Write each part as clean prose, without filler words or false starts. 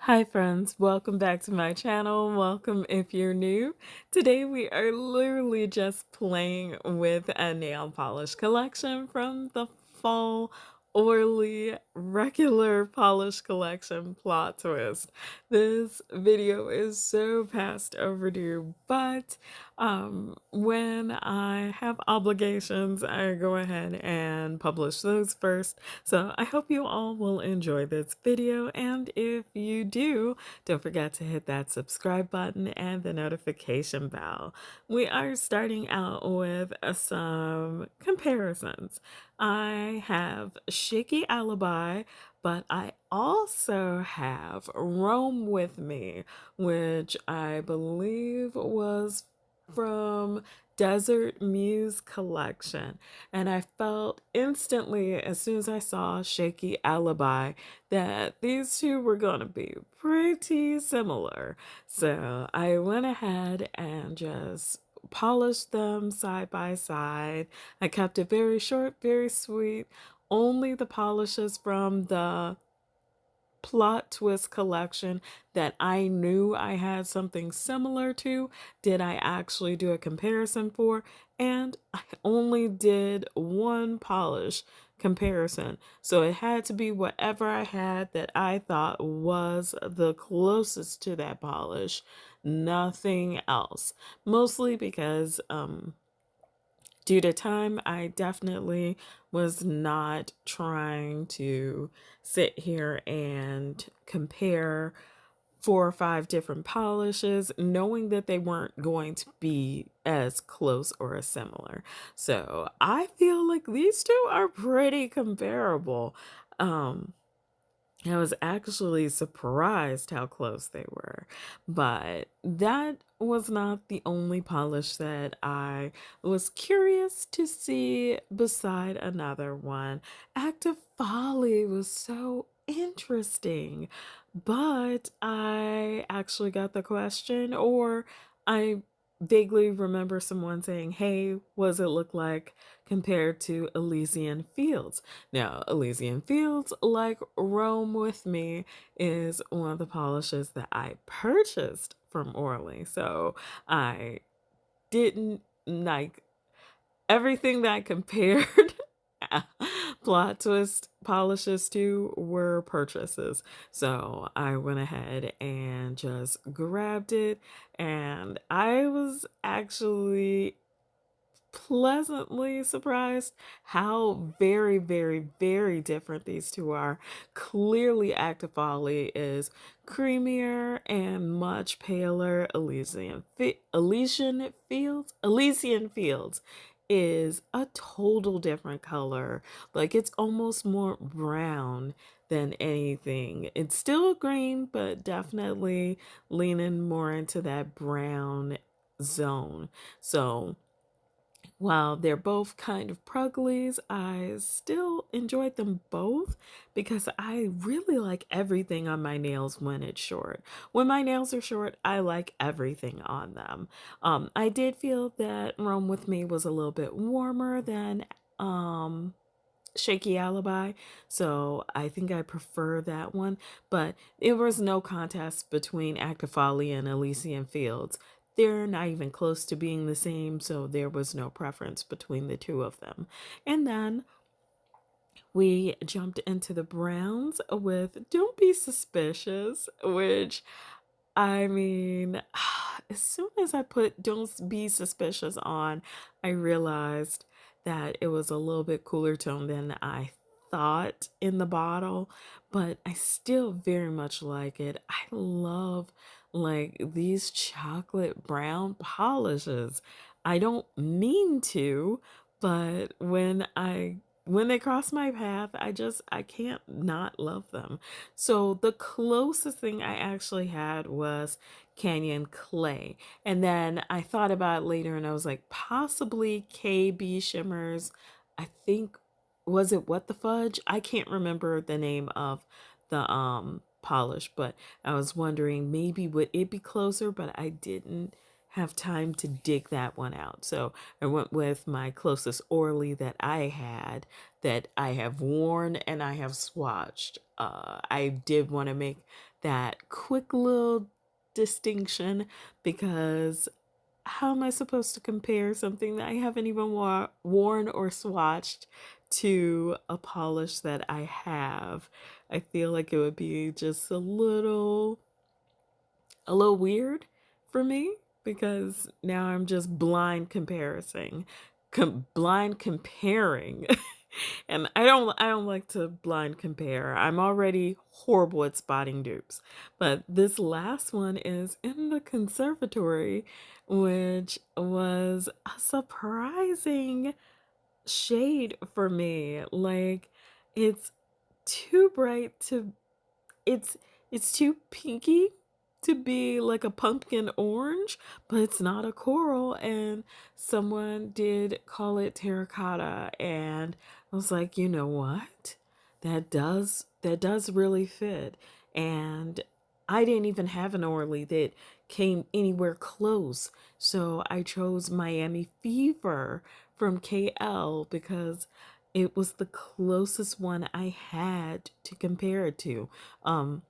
Hi friends, welcome back to my channel. Welcome if you're new. Today we are literally just playing with a nail polish collection from the fall Orly regular polish collection plot twist. This video is so past overdue, but when I have obligations, I go ahead and publish those first. So I hope you all will enjoy this video, and if you do, don't forget to hit that subscribe button and the notification bell. We are starting out with some comparisons. I have Shaky Alibi, but I also have Roam With Me, which I believe was from Desert Muse collection. And I felt instantly, as soon as I saw Shaky Alibi, that these two were going to be pretty similar. So I went ahead and just polished them side by side. I kept it very short, very sweet. Only the polishes from the Plot Twist collection that I knew I had something similar to did I actually do a comparison for, and I only did one polish comparison, so it had to be whatever I had that I thought was the closest to that polish, nothing else, mostly because due to time, I definitely was not trying to sit here and compare 4 or 5 different polishes, knowing that they weren't going to be as close or as similar. So I feel like these two are pretty comparable. I was actually surprised how close they were, but that was not the only polish that I was curious to see beside another one. Active Folly was so interesting, but I actually got the question, or I vaguely remember someone saying, hey, what does it look like compared to Elysian Fields? Now, Elysian Fields, like Roam With Me, is one of the polishes that I purchased from Orly. So I didn't like everything that I compared Plot Twist polishes to were purchases. So I went ahead and just grabbed it, and I was actually pleasantly surprised how very, very, very different these two are. Clearly, Active Folly is creamier and much paler. Elysian Fields is a total different color. Like, it's almost more brown than anything. It's still green, but definitely leaning more into that brown zone. So while they're both kind of pruglies, I still enjoyed them both because I really like everything on my nails when it's short. When my nails are short, I like everything on them. I did feel that Roam With Me was a little bit warmer than Shaky Alibi, so I think I prefer that one, but there was no contest between Active Folly and Elysian Fields. They're not even close to being the same, so there was no preference between the two of them. And then we jumped into the browns with Don't Be Suspicious, which, I mean, as soon as I put Don't Be Suspicious on, I realized that it was a little bit cooler tone than I thought in the bottle, but I still very much like it. I love like these chocolate brown polishes. I don't mean to, but when they cross my path, I can't not love them. So the closest thing I actually had was Canyon Clay. And then I thought about it later and I was like, possibly KB Shimmers. I think, was it What the Fudge? I can't remember the name of the polish, but I was wondering maybe would it be closer, but I didn't have time to dig that one out. So I went with my closest Orly that I have worn and I have swatched. I did want to make that quick little distinction because how am I supposed to compare something that I haven't even worn or swatched to a polish that I have? I feel like it would be just a little weird for me because now I'm just blind comparing. And I don't like to blind compare. I'm already horrible at spotting dupes. But this last one is in the conservatory, which was a surprising shade for me. Like it's too bright to it's it's too pinky to be like a pumpkin orange, but it's not a coral. And someone did call it terracotta, and I was like, you know what? That does really fit. And I didn't even have an Orly that came anywhere close. So I chose Miami Fever from KL because it was the closest one I had to compare it to. Um,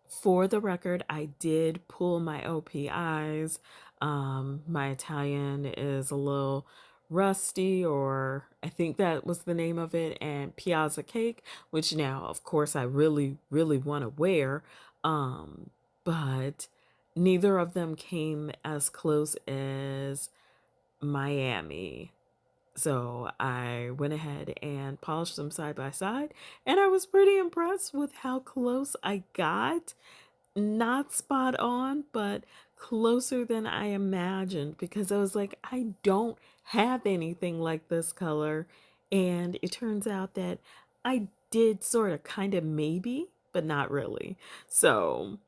for the record, I did pull my OPIs. My Italian is a little rusty, or I think that was the name of it, and Piazza Cake, which now, of course, I really, really want to wear. But neither of them came as close as Miami. So I went ahead and polished them side by side, and I was pretty impressed with how close I got. Not spot on, but closer than I imagined because I was like, I don't have anything like this color. And it turns out that I did sort of kind of maybe, but not really. So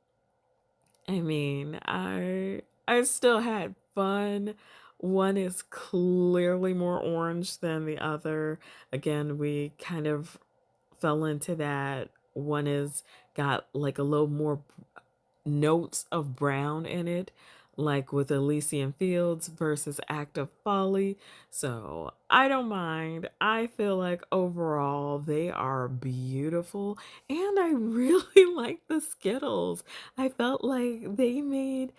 I mean, I still had fun. One is clearly more orange than the other. Again, we kind of fell into that. One is got like a little more notes of brown in it, like with Elysian Fields versus Active Folly. So I don't mind. I feel like overall they are beautiful, and I really like the Skittles. I felt like they made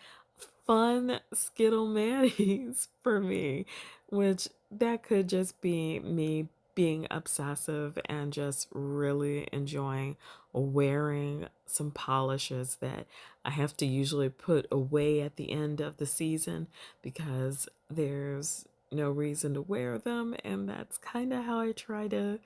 fun Skittle Manis for me, which that could just be me being obsessive and just really enjoying wearing some polishes that I have to usually put away at the end of the season because there's no reason to wear them. And that's kind of how I try to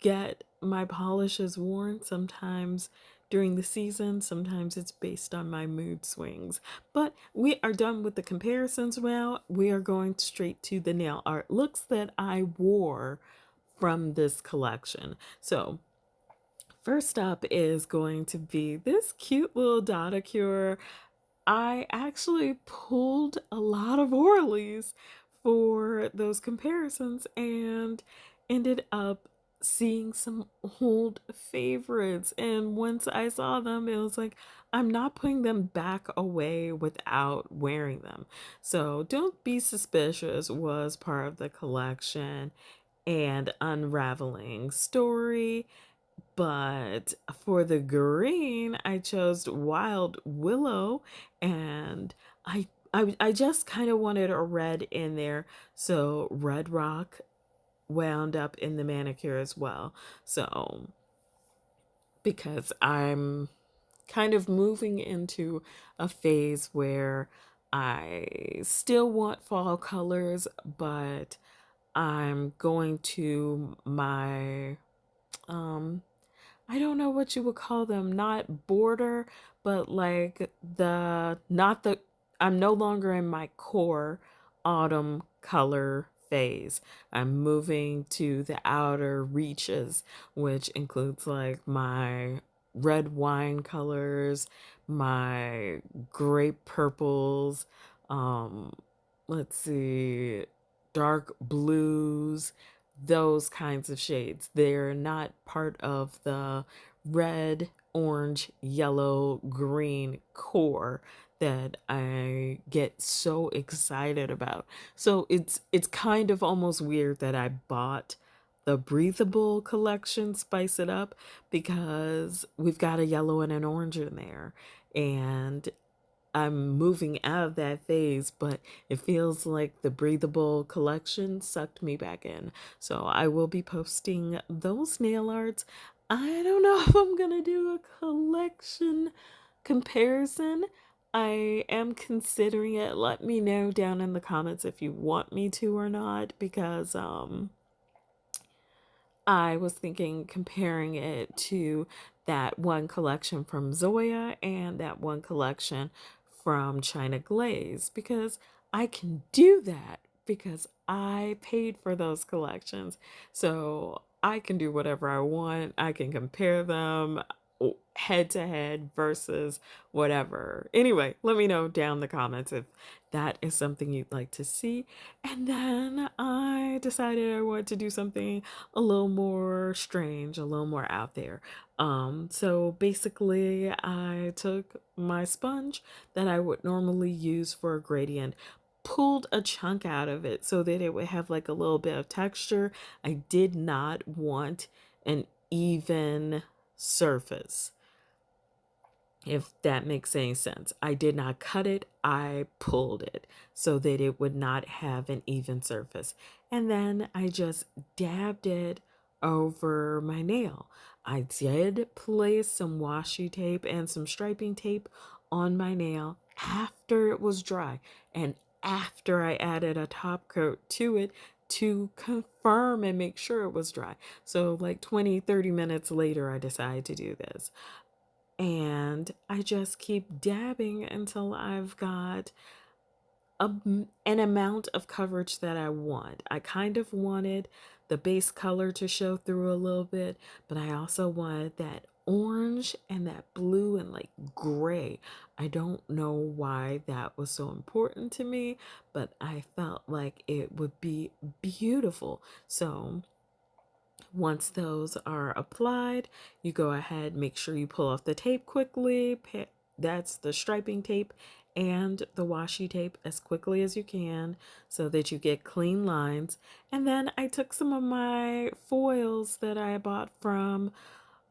get my polishes worn. Sometimes during the season, sometimes it's based on my mood swings. But we are done with the comparisons now. We are going straight to the nail art looks that I wore from this collection. So first up is going to be this cute little Dotacure. I actually pulled a lot of Orleys for those comparisons and ended up seeing some old favorites. And once I saw them, it was like, I'm not putting them back away without wearing them. So Don't Be Suspicious was part of the collection and Unraveling Story. But for the green, I chose Wild Willow, and I just kind of wanted a red in there, so Red Rock wound up in the manicure as well. So because I'm kind of moving into a phase where I still want fall colors, but I'm going to my um I don't know what you would call them, not border, but like the not the I'm no longer in my core autumn color phase. I'm moving to the outer reaches, which includes like my red wine colors, my grape purples, um let's see, dark blues, those kinds of shades. They're not part of the red, orange, yellow, green core that I get so excited about. So it's kind of almost weird that I bought the breathable collection Spice It Up because we've got a yellow and an orange in there. And I'm moving out of that phase, but it feels like the breathable collection sucked me back in. So I will be posting those nail arts. I don't know if I'm gonna do a collection comparison. I am considering it. Let me know down in the comments if you want me to or not, because I was thinking comparing it to that one collection from Zoya and that one collection from China Glaze, because I can do that because I paid for those collections. So I can do whatever I want. I can compare them head to head versus whatever. Anyway, let me know down in the comments if that is something you'd like to see. And then I decided I wanted to do something a little more strange, a little more out there. So basically I took my sponge that I would normally use for a gradient, pulled a chunk out of it so that it would have like a little bit of texture. I did not want an even surface, if that makes any sense. I did not cut it, I pulled it so that it would not have an even surface. And then I just dabbed it over my nail. I did place some washi tape and some striping tape on my nail after it was dry and after I added a top coat to it to confirm and make sure it was dry. So like 20-30 minutes later, I decided to do this. And I just keep dabbing until I've got an amount of coverage that I want. I kind of wanted the base color to show through a little bit, but I also wanted that orange and that blue and like gray. I don't know why that was so important to me, but I felt like it would be beautiful. So once those are applied, you go ahead, make sure you pull off the tape quickly. That's the striping tape and the washi tape as quickly as you can so that you get clean lines. And then I took some of my foils that I bought from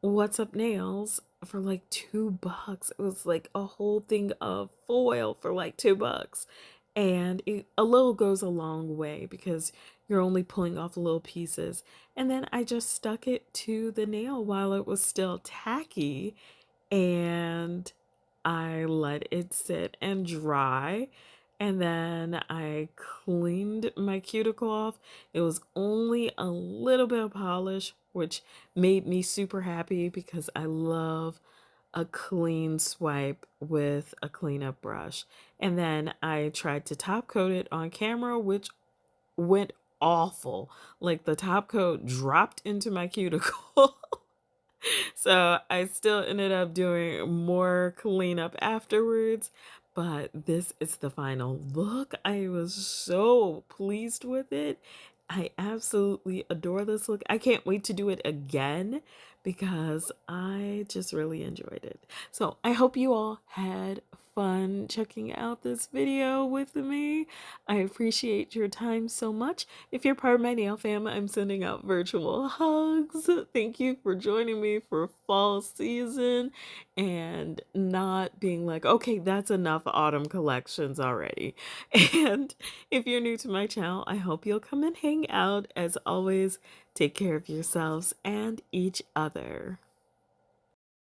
What's Up Nails for like $2. It was like a whole thing of foil for like $2. And a little goes a long way because you're only pulling off little pieces. And then I just stuck it to the nail while it was still tacky, and I let it sit and dry. And then I cleaned my cuticle off. It was only a little bit of polish, which made me super happy because I love a clean swipe with a cleanup brush. And then I tried to top coat it on camera, which went awful. Like the top coat dropped into my cuticle. So I still ended up doing more cleanup afterwards, but this is the final look. I was so pleased with it. I absolutely adore this look. I can't wait to do it again because I just really enjoyed it. So I hope you all had fun checking out this video with me. I appreciate your time so much. If you're part of my nail fam, I'm sending out virtual hugs. Thank you for joining me for fall season and not being like, okay, that's enough autumn collections already. And if you're new to my channel, I hope you'll come and hang out. As always, take care of yourselves and each other.